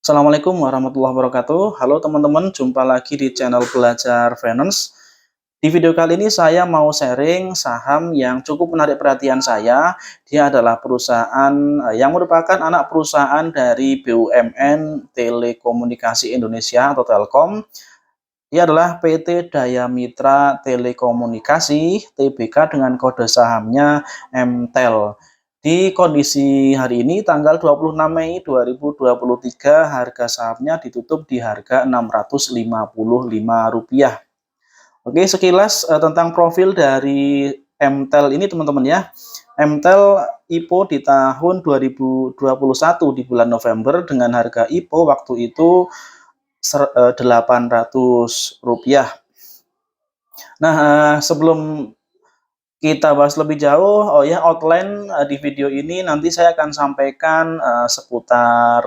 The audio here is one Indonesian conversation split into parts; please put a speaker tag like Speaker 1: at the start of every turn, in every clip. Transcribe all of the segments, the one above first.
Speaker 1: Assalamualaikum warahmatullahi wabarakatuh. Halo teman-teman, jumpa lagi di channel Belajar Finance. Di video kali ini saya mau sharing saham yang cukup menarik perhatian saya. Dia adalah perusahaan yang merupakan anak perusahaan dari BUMN Telekomunikasi Indonesia atau Telkom. Dia adalah PT Daya Mitra Telekomunikasi Tbk dengan kode sahamnya MTEL. Di kondisi hari ini tanggal 26 Mei 2023 harga sahamnya ditutup di harga Rp655. Oke, sekilas tentang profil dari MTEL ini teman-teman ya. MTEL IPO di tahun 2021 di bulan November dengan harga IPO waktu itu Rp800. Nah, sebelum kita bahas lebih jauh, oh ya, outline di video ini nanti saya akan sampaikan seputar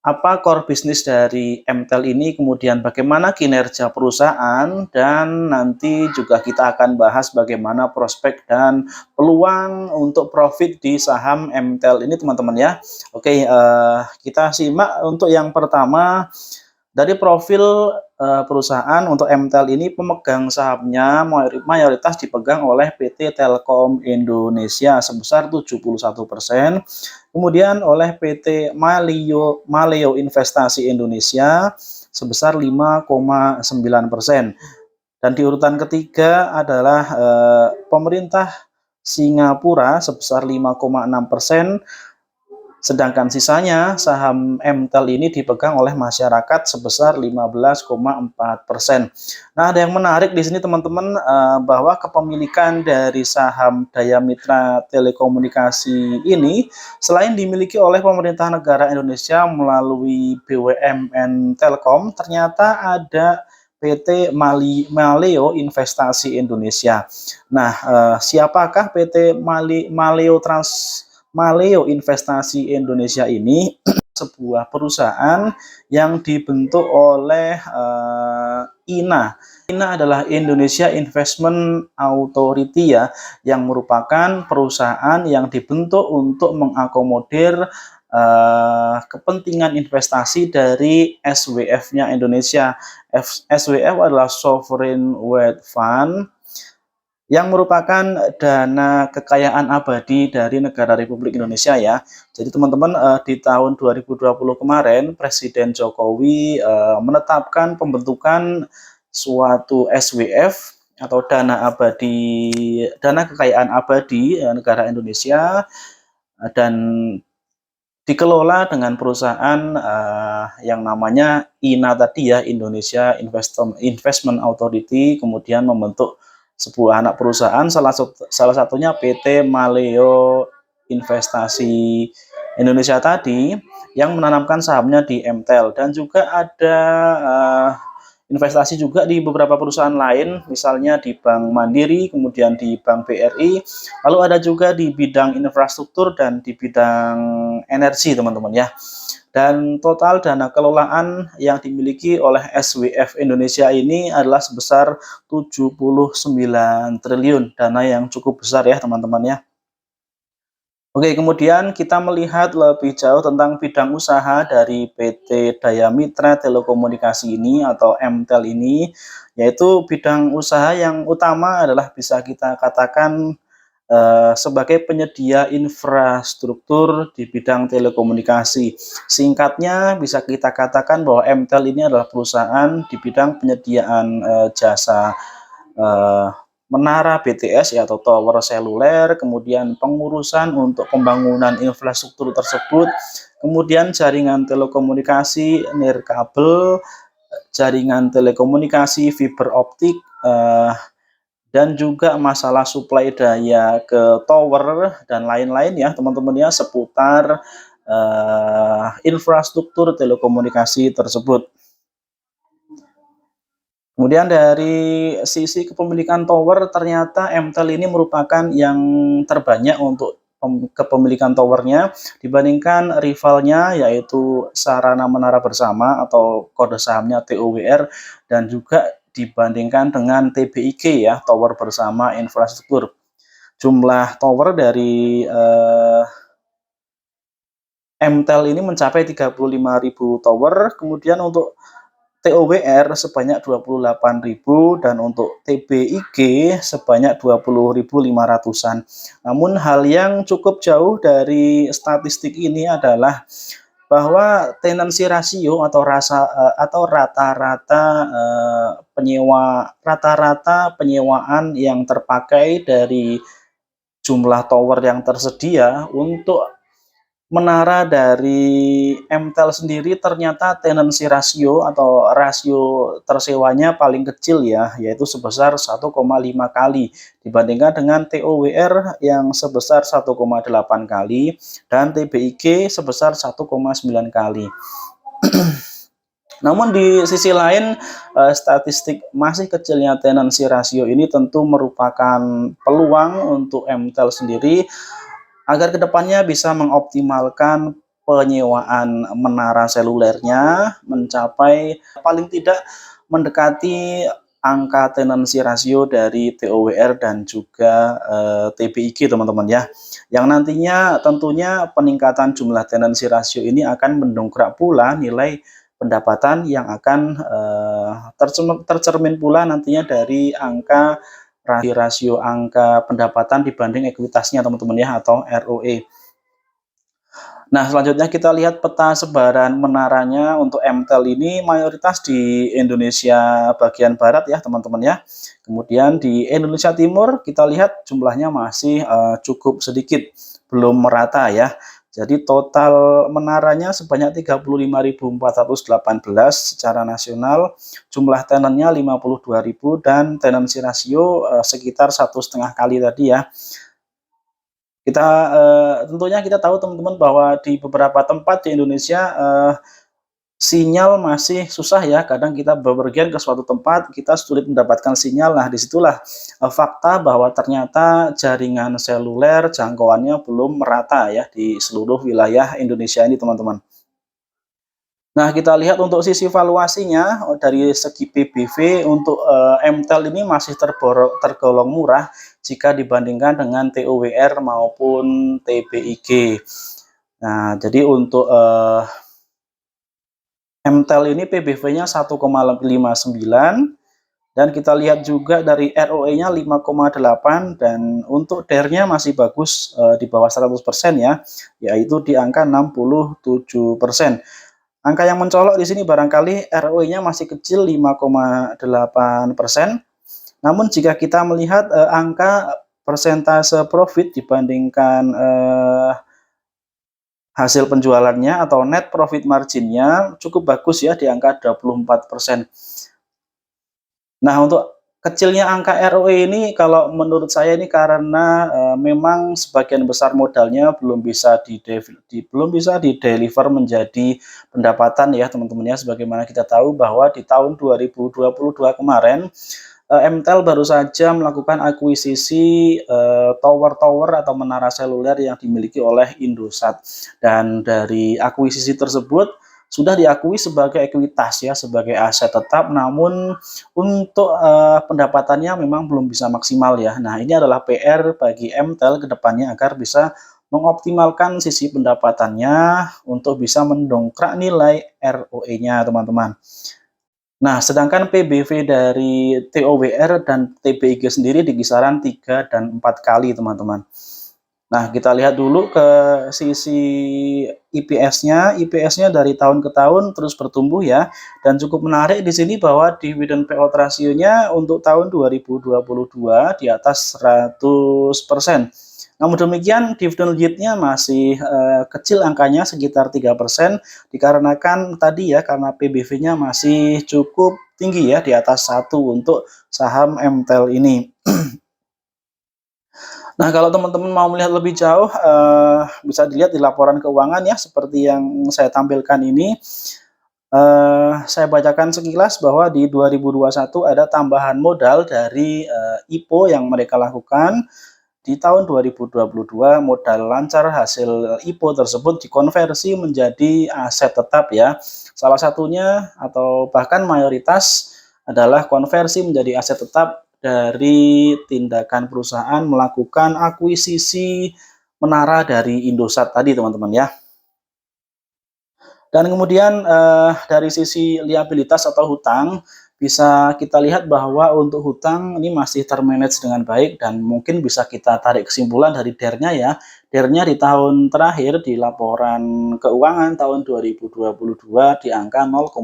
Speaker 1: apa core bisnis dari MTEL ini, kemudian bagaimana kinerja perusahaan, dan nanti juga kita akan bahas bagaimana prospek dan peluang untuk profit di saham MTEL ini teman-teman ya. Oke, kita simak untuk yang pertama. Dari profil perusahaan untuk MTEL ini, pemegang sahamnya mayoritas dipegang oleh PT Telkom Indonesia sebesar 71%, kemudian oleh PT Maleo Investasi Indonesia sebesar 5,9%. Dan di urutan ketiga adalah pemerintah Singapura sebesar 5,6%. Sedangkan sisanya saham MTEL ini dipegang oleh masyarakat sebesar 15,4%. Nah, ada yang menarik di sini teman-teman, bahwa kepemilikan dari saham Daya Mitra Telekomunikasi ini selain dimiliki oleh pemerintah negara Indonesia melalui BUMN Telkom, ternyata ada PT Maleo Investasi Indonesia. Nah, siapakah PT Maleo Investasi Indonesia ini? Sebuah perusahaan yang dibentuk oleh INA. INA adalah Indonesia Investment Authority ya, yang merupakan perusahaan yang dibentuk untuk mengakomodir kepentingan investasi dari SWF-nya Indonesia. SWF adalah Sovereign Wealth Fund, yang merupakan dana kekayaan abadi dari negara Republik Indonesia ya. Jadi teman-teman, di tahun 2020 kemarin Presiden Jokowi menetapkan pembentukan suatu SWF atau dana kekayaan abadi negara Indonesia, dan dikelola dengan perusahaan yang namanya INA tadi ya, Indonesia Investment Authority, kemudian membentuk sebuah anak perusahaan, salah satunya PT Maleo Investasi Indonesia tadi, yang menanamkan sahamnya di MTEL, dan juga ada investasi juga di beberapa perusahaan lain, misalnya di Bank Mandiri, kemudian di Bank BRI, lalu ada juga di bidang infrastruktur dan di bidang energi teman-teman ya. Dan total dana kelolaan yang dimiliki oleh SWF Indonesia ini adalah sebesar 79 triliun, dana yang cukup besar ya teman-teman ya. Oke, kemudian kita melihat lebih jauh tentang bidang usaha dari PT Daya Mitra Telekomunikasi ini atau MTEL ini, yaitu bidang usaha yang utama adalah bisa kita katakan sebagai penyedia infrastruktur di bidang telekomunikasi. Singkatnya bisa kita katakan bahwa MTEL ini adalah perusahaan di bidang penyediaan jasa eh, menara BTS ya, atau tower seluler, kemudian pengurusan untuk pembangunan infrastruktur tersebut, kemudian jaringan telekomunikasi nirkabel, jaringan telekomunikasi fiber optik, dan juga masalah suplai daya ke tower dan lain-lain ya teman-teman ya, seputar infrastruktur telekomunikasi tersebut. Kemudian dari sisi kepemilikan tower, ternyata MTEL ini merupakan yang terbanyak untuk kepemilikan towernya dibandingkan rivalnya, yaitu Sarana Menara Bersama atau kode sahamnya TOWR, dan juga dibandingkan dengan TBIG ya, Tower Bersama Infrastruktur. Jumlah tower dari MTEL ini mencapai 35.000 tower, kemudian untuk TOWR sebanyak 28.000 dan untuk TBIG sebanyak 20.500-an. Namun hal yang cukup jauh dari statistik ini adalah bahwa tenancy ratio atau rata-rata penyewaan yang terpakai dari jumlah tower yang tersedia untuk menara dari MTEL sendiri ternyata tenancy ratio atau rasio tersewanya paling kecil ya, yaitu sebesar 1,5 kali dibandingkan dengan TOWR yang sebesar 1,8 kali dan TBIG sebesar 1,9 kali. Namun di sisi lain, statistik masih kecilnya tenancy ratio ini tentu merupakan peluang untuk MTEL sendiri agar kedepannya bisa mengoptimalkan penyewaan menara selulernya mencapai paling tidak mendekati angka tenancy ratio dari TOWR dan juga TBIG teman-teman ya. Yang nantinya tentunya peningkatan jumlah tenancy ratio ini akan mendongkrak pula nilai pendapatan yang akan tercermin pula nantinya dari angka rasio angka pendapatan dibanding ekuitasnya teman-teman ya, atau ROE. Nah, selanjutnya kita lihat peta sebaran menaranya untuk MTEL ini mayoritas di Indonesia bagian barat ya teman-teman ya. Kemudian di Indonesia Timur kita lihat jumlahnya masih cukup sedikit, belum merata ya. Jadi total menaranya sebanyak 35.418 secara nasional, jumlah tenannya 52.000 dan tenancy ratio sekitar 1,5 kali tadi ya. Kita tentunya kita tahu teman-teman bahwa di beberapa tempat di Indonesia sinyal masih susah ya, kadang kita bepergian ke suatu tempat, kita sulit mendapatkan sinyal. Nah, disitulah fakta bahwa ternyata jaringan seluler jangkauannya belum merata ya di seluruh wilayah Indonesia ini teman-teman. Nah, kita lihat untuk sisi valuasinya dari segi PBV untuk MTEL ini masih tergolong murah jika dibandingkan dengan TOWR maupun TBIG. Nah, jadi untuk MTEL ini PBV-nya 1,59 dan kita lihat juga dari ROE-nya 5,8 dan untuk DER-nya masih bagus di bawah 100% ya, yaitu di angka 67%. Angka yang mencolok di sini barangkali ROE-nya masih kecil 5,8%. Namun jika kita melihat angka persentase profit dibandingkan hasil penjualannya atau net profit margin-nya cukup bagus ya di angka 24%. Nah, untuk kecilnya angka ROE ini kalau menurut saya ini karena memang sebagian besar modalnya belum bisa di-deliver menjadi pendapatan ya teman-teman ya. Sebagaimana kita tahu bahwa di tahun 2022 kemarin MTEL baru saja melakukan akuisisi tower-tower atau menara seluler yang dimiliki oleh Indosat, dan dari akuisisi tersebut sudah diakui sebagai ekuitas ya, sebagai aset tetap, namun untuk pendapatannya memang belum bisa maksimal ya. Nah, ini adalah PR bagi MTEL ke depannya agar bisa mengoptimalkan sisi pendapatannya untuk bisa mendongkrak nilai ROE-nya teman-teman. Nah, sedangkan PBV dari TOWR dan TBIG sendiri di kisaran 3 dan 4 kali teman-teman. Nah, kita lihat dulu ke sisi IPS-nya. IPS-nya dari tahun ke tahun terus bertumbuh ya. Dan cukup menarik di sini bahwa dividend payout ratio-nya untuk tahun 2022 di atas 100%. Namun demikian dividend yield-nya masih kecil angkanya sekitar 3%, dikarenakan tadi ya, karena PBV-nya masih cukup tinggi ya, di atas 1 untuk saham MTEL ini. Nah, kalau teman-teman mau melihat lebih jauh, bisa dilihat di laporan keuangan ya, seperti yang saya tampilkan ini. Saya bacakan sekilas bahwa di 2021 ada tambahan modal dari IPO yang mereka lakukan. Di tahun 2022 modal lancar hasil IPO tersebut dikonversi menjadi aset tetap ya. Salah satunya atau bahkan mayoritas adalah konversi menjadi aset tetap dari tindakan perusahaan melakukan akuisisi menara dari Indosat tadi teman-teman ya. Dan kemudian dari sisi liabilitas atau hutang, bisa kita lihat bahwa untuk hutang ini masih termanage dengan baik dan mungkin bisa kita tarik kesimpulan dari DER-nya ya. DER-nya di tahun terakhir di laporan keuangan tahun 2022 di angka 0,6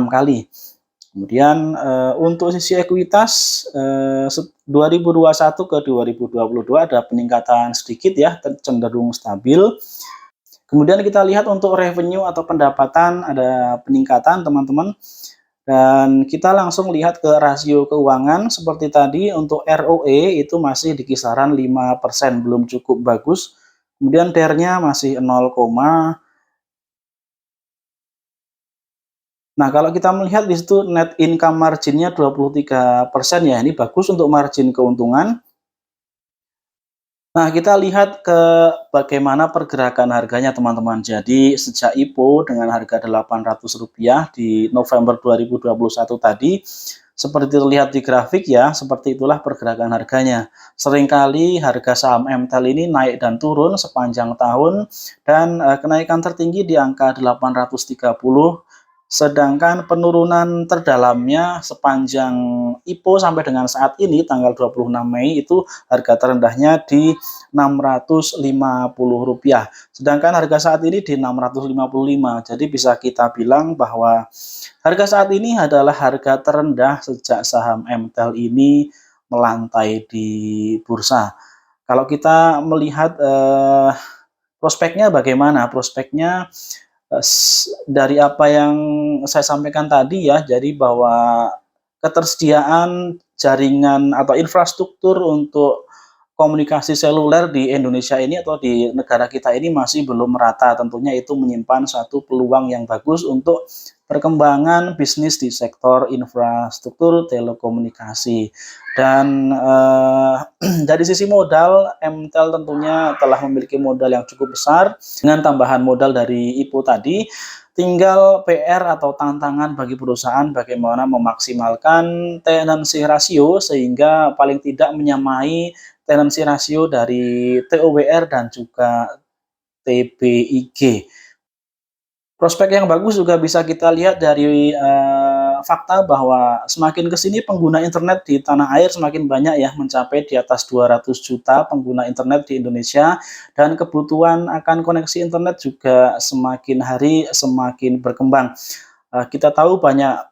Speaker 1: kali. Kemudian untuk sisi ekuitas 2021 ke 2022 ada peningkatan sedikit ya, cenderung stabil. Kemudian kita lihat untuk revenue atau pendapatan ada peningkatan teman-teman. Dan kita langsung lihat ke rasio keuangan seperti tadi untuk ROE itu masih di kisaran 5%, belum cukup bagus. Kemudian DER-nya masih 0, nah kalau kita melihat di situ net income margin-nya 23% ya, ini bagus untuk margin keuntungan. Nah, kita lihat ke bagaimana pergerakan harganya teman-teman. Jadi sejak IPO dengan harga Rp800 di November 2021 tadi, seperti terlihat di grafik ya, seperti itulah pergerakan harganya. Seringkali harga saham MTEL ini naik dan turun sepanjang tahun, dan kenaikan tertinggi di angka 830. Sedangkan penurunan terdalamnya sepanjang IPO sampai dengan saat ini tanggal 26 Mei itu harga terendahnya di Rp650. Sedangkan harga saat ini di 655. Jadi bisa kita bilang bahwa harga saat ini adalah harga terendah sejak saham MTEL ini melantai di bursa. Kalau kita melihat prospeknya bagaimana? Prospeknya dari apa yang saya sampaikan tadi ya, jadi bahwa ketersediaan jaringan atau infrastruktur untuk komunikasi seluler di Indonesia ini atau di negara kita ini masih belum merata. Tentunya itu menyimpan satu peluang yang bagus untuk perkembangan bisnis di sektor infrastruktur telekomunikasi. Dan dari sisi modal, MTEL tentunya telah memiliki modal yang cukup besar dengan tambahan modal dari IPO tadi. Tinggal PR atau tantangan bagi perusahaan bagaimana memaksimalkan tenancy ratio sehingga paling tidak menyamai tenancy ratio dari TOWR dan juga TBIG. Prospek yang bagus juga bisa kita lihat dari fakta bahwa semakin ke sini pengguna internet di tanah air semakin banyak ya, mencapai di atas 200 juta pengguna internet di Indonesia, dan kebutuhan akan koneksi internet juga semakin hari semakin berkembang. Kita tahu banyak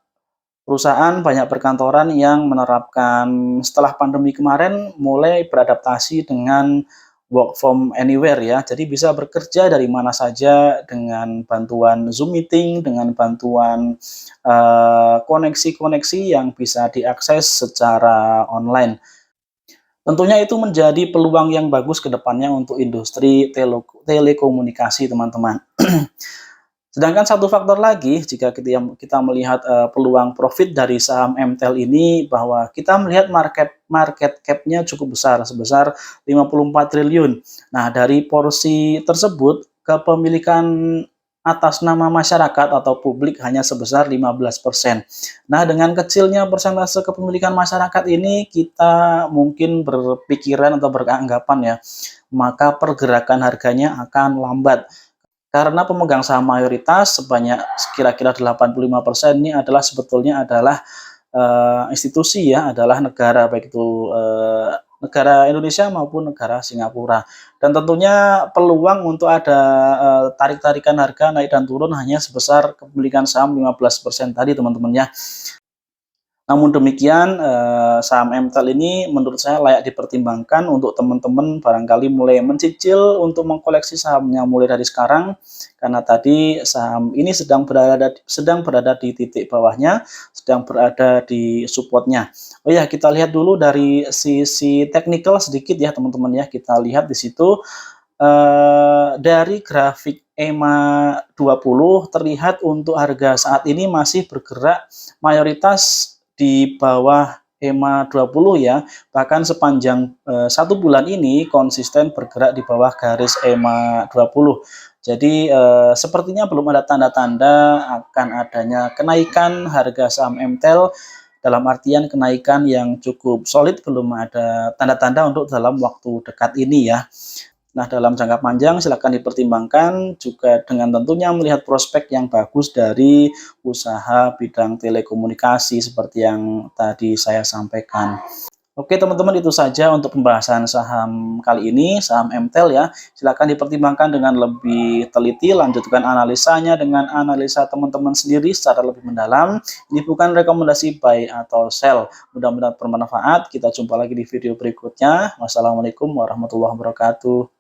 Speaker 1: perusahaan, banyak perkantoran yang menerapkan setelah pandemi kemarin mulai beradaptasi dengan work from anywhere ya. Jadi bisa bekerja dari mana saja dengan bantuan Zoom meeting, dengan bantuan koneksi-koneksi yang bisa diakses secara online. Tentunya itu menjadi peluang yang bagus ke depannya untuk industri telekomunikasi, teman-teman. Sedangkan satu faktor lagi, jika kita melihat peluang profit dari saham MTEL ini, bahwa kita melihat market cap-nya cukup besar, sebesar 54 triliun. Nah, dari porsi tersebut, kepemilikan atas nama masyarakat atau publik hanya sebesar 15%. Nah, dengan kecilnya persentase kepemilikan masyarakat ini, kita mungkin berpikiran atau beranggapan ya, maka pergerakan harganya akan lambat. Karena pemegang saham mayoritas sebanyak kira-kira 85% ini adalah sebetulnya adalah institusi ya, adalah negara, baik itu negara Indonesia maupun negara Singapura. Dan tentunya peluang untuk ada tarik-tarikan harga naik dan turun hanya sebesar kepemilikan saham 15% tadi, teman-teman ya. Namun demikian, saham MTEL ini menurut saya layak dipertimbangkan untuk teman-teman barangkali mulai mencicil untuk mengkoleksi sahamnya mulai dari sekarang, karena tadi saham ini sedang berada di titik bawahnya, sedang berada di supportnya. Oh ya, kita lihat dulu dari sisi teknikal sedikit ya teman-teman ya. Kita lihat di situ dari grafik EMA 20 terlihat untuk harga saat ini masih bergerak mayoritas di bawah EMA 20 ya, bahkan sepanjang 1 bulan ini konsisten bergerak di bawah garis EMA 20. Jadi sepertinya belum ada tanda-tanda akan adanya kenaikan harga saham MTEL, dalam artian kenaikan yang cukup solid, belum ada tanda-tanda untuk dalam waktu dekat ini ya. Nah, dalam jangka panjang silakan dipertimbangkan juga dengan tentunya melihat prospek yang bagus dari usaha bidang telekomunikasi seperti yang tadi saya sampaikan. Oke teman-teman, itu saja untuk pembahasan saham kali ini, saham MTEL ya. Silakan dipertimbangkan dengan lebih teliti, lanjutkan analisanya dengan analisa teman-teman sendiri secara lebih mendalam. Ini bukan rekomendasi buy atau sell. Mudah-mudahan bermanfaat. Kita jumpa lagi di video berikutnya. Wassalamualaikum warahmatullahi wabarakatuh.